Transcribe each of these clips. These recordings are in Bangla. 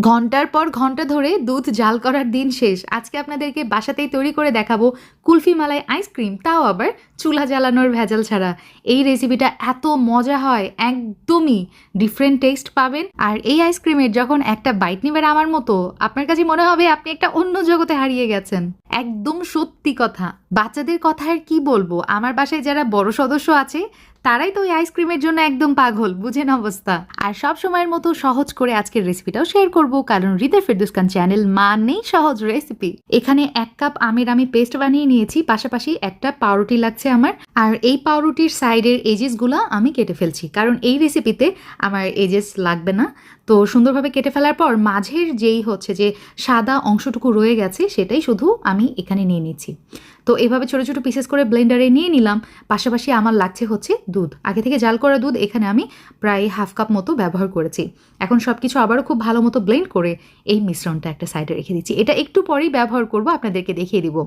ঘন্টার পর ঘন্টা ধরে দুধ জাল করার দিন শেষ। আজকে আপনাদেরকে বাসাতেই তৈরি করে দেখাবো কুলফি মালাই আইসক্রিম, তাও আবার চুলা জ্বালানোর ভেজাল ছাড়া। এই রেসিপিটা এত মজা হয়, একদমই ডিফারেন্ট টেস্ট পাবেন। আর এই আইসক্রিমের যখন একটা বাইট নেবেন আমার মতো, আপনার কাছে মনে হবে আপনি একটা অন্য জগতে হারিয়ে গেছেন। একদম সত্যি কথা। বাচ্চাদের কথা আর কি বলবো, আমার বাসায় যারা বড় সদস্য আছে তারাই তো ওই আইসক্রিমের জন্য একদম পাগল, বুঝেন অবস্থা। আর সব সময়ের মতো সহজ করে আজকের রেসিপিটাও শেয়ার করব, কারণ হৃদয় ফেরদৌস খান চ্যানেল মানেই সহজ রেসিপি। এখানে 1 কাপ আমের আমি পেস্ট বানিয়ে নিয়েছি, পাশাপাশি একটা পাউরুটি লাগছে আমার। আর এই পাউরুটির সাইডের এজেসগুলো আমি কেটে ফেলছি, কারণ এই রেসিপিতে আমার এজেস লাগবে না। তো সুন্দরভাবে কেটে ফেলার পর মাঝের যেই হচ্ছে যে সাদা অংশটুকু রয়ে গেছে সেটাই শুধু আমি এখানে নিয়ে নিচ্ছি। তো এভাবে ছোটো ছোটো পিসেস করে ব্লেন্ডারে নিয়ে নিলাম। পাশাপাশি আমার লাগছে হচ্ছে দুধ, আগে থেকে জাল করা দুধ। এখানে আমি প্রায় 1/2 কাপ মতো ব্যবহার করেছি। এখন সব কিছু আবারও খুব ভালো মতো ব্লেন্ড করে এই মিশ্রণটা একটা সাইডে রেখে দিচ্ছি। এটা একটু পরেই ব্যবহার করব, আপনাদেরকে দেখিয়ে দিব।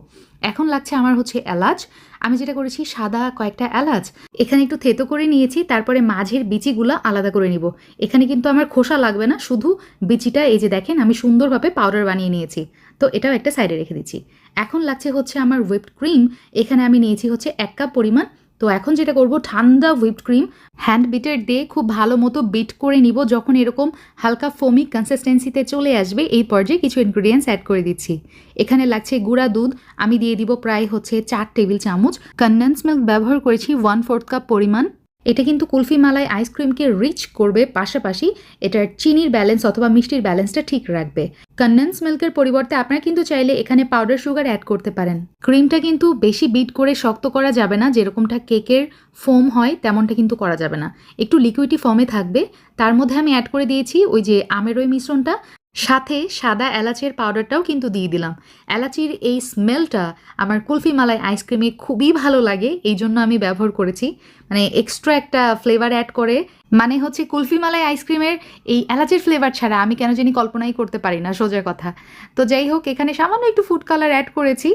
এখন লাগছে আমার হচ্ছে এলাচ। আমি যেটা করেছি, সাদা কয়েকটা এলাচ এখানে একটু থেতো করে নিয়েছি, তারপরে মাঝের বিচিগুলো আলাদা করে নিব। এখানে কিন্তু আমার খোসা লাগবে না, শুধু বিচিটা এই যে দেখেন আমি সুন্দরভাবে পাউডার বানিয়ে নিয়েছি। তো এটাও একটা সাইডে রেখে দিচ্ছি। এখন লাগছে হচ্ছে আমার হুইপড ক্রিম। এখানে আমি নিয়েছি হচ্ছে 1 কাপ পরিমাণ। তো এখন যেটা করব, ঠান্ডা হুইপড ক্রিম হ্যান্ড বিটার দিয়ে খুব ভালো মতো বিট করে নিব। যখন এরকম হালকা ফোমি কনসিস্টেন্সিতে চলে আসবে, এই পর্যায়ে কিছু ইনগ্রিডিয়েন্টস অ্যাড করে দিচ্ছি। এখানে লাগছে গুঁড়া দুধ, আমি দিয়ে দিব প্রায় হচ্ছে 4 টেবিল চামচ। কনডেন্স মিল্ক ব্যবহার করেছি 1/4 কাপ পরিমাণ। এটা কিন্তু কুলফি মালাই আইসক্রিমকে রিচ করবে, পাশাপাশি এটার চিনির ব্যালেন্স অথবা মিষ্টির ব্যালেন্সটা ঠিক রাখবে। কনডেন্স মিল্কের পরিবর্তে আপনারা কিন্তু চাইলে এখানে পাউডার সুগার অ্যাড করতে পারেন। ক্রিমটা কিন্তু বেশি বিট করে শক্ত করা যাবে না, যেরকমটা কেকের ফোম হয় তেমনটা কিন্তু করা যাবে না, একটু লিকুইডি ফর্মে থাকবে। তার মধ্যে আমি অ্যাড করে দিয়েছি ওই যে আমের ওই মিশ্রণটা, সাথে সাদা এলাচের পাউডারটাও কিন্তু দিয়ে দিলাম। এলাচির এই স্মেলটা আমার কুলফি মালাই আইসক্রিমে খুবই ভালো লাগে, এই জন্য আমি ব্যবহার করেছি। মানে এক্সট্রা একটা ফ্লেভার অ্যাড করে, মানে হচ্ছে কুলফি মালাই আইসক্রিমের এই এলাচের ফ্লেভার ছাড়া আমি কেন জানি কল্পনাই করতে পারি না, সোজা কথা। তো যাই হোক, এখানে সামান্য একটু ফুড কালার অ্যাড করেছি।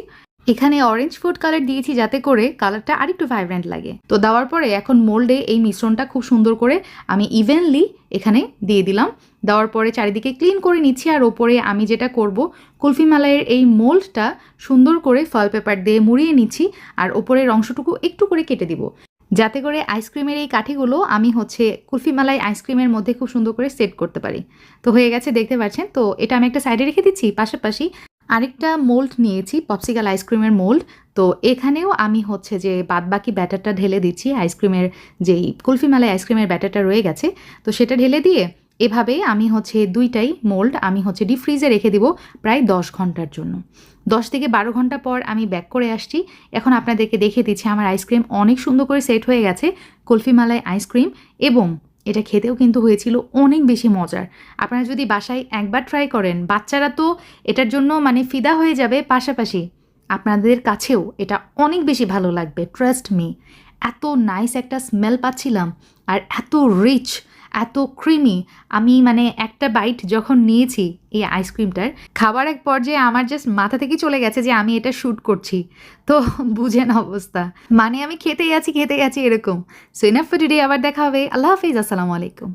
এখানে অরেঞ্জ ফুড কালার দিয়েছি যাতে করে কালারটা আরেকটু ভাইব্রেন্ট লাগে। তো দেওয়ার পরে এখন মোল্ডে এই মিশ্রণটা খুব সুন্দর করে আমি ইভেনলি এখানে দিয়ে দিলাম। দেওয়ার পরে চারিদিকে ক্লিন করে নিচ্ছি। আর ওপরে আমি যেটা করব, কুলফি মালাইয়ের এই মোল্ডটা সুন্দর করে ফয়েল পেপার দিয়ে মুড়িয়ে নিচ্ছি, আর ওপরের অংশটুকু একটু করে কেটে দিব, যাতে করে আইসক্রিমের এই কাঠিগুলো আমি হচ্ছে কুলফি মালাই আইসক্রিমের মধ্যে খুব সুন্দর করে সেট করতে পারি। তো হয়ে গেছে, দেখতে পাচ্ছেন। তো এটা আমি একটা সাইডে রেখে দিচ্ছি। পাশাপাশি আরেকটা মোল্ড নিয়েছি, পপসিকাল আইসক্রিমের মোল্ড। তো এখানেও আমি হচ্ছে যে বাদবাকি ব্যাটারটা ঢেলে দিচ্ছি, আইসক্রিমের যেই কুলফি মালাই আইসক্রিমের ব্যাটারটা রয়ে গেছে, তো সেটা ঢেলে দিয়ে এভাবে আমি হচ্ছে দুইটাই মোল্ড আমি হচ্ছে ডিপ ফ্রিজে রেখে দিব প্রায় 10 ঘন্টার জন্য। 10 থেকে 12 ঘন্টা পর আমি ব্যাক করে আসছি। এখন আপনাদেরকে দেখিয়ে দিচ্ছি আমার আইসক্রিম অনেক সুন্দর করে সেট হয়ে গেছে, কুলফি মালাই আইসক্রিম। এবং এটা খেতেও কিন্তু হয়েছিল অনেক বেশি মজার। আপনারা যদি বাসায় একবার ট্রাই করেন, বাচ্চারা তো এটার জন্য মানে ফিদা হয়ে যাবে, পাশাপাশি আপনাদের কাছেও এটা অনেক বেশি ভালো লাগবে, ট্রাস্ট মি। এত নাইস একটা স্মেল পাচ্ছিলাম, আর এত রিচ, এত ক্রিমি। আমি মানে একটা বাইট যখন নিয়েছি এই আইসক্রিমটার, খাবার এক পর্যায়ে আমার জাস্ট মাথা থেকে চলে গেছে যে আমি এটা শ্যুট করছি। তো বুঝেন অবস্থা, মানে আমি খেতেই আছি এরকম। সো ইনাফ ফর টুডে, আবার দেখা হবে। আল্লাহ হাফিজ, আসসালামু আলাইকুম।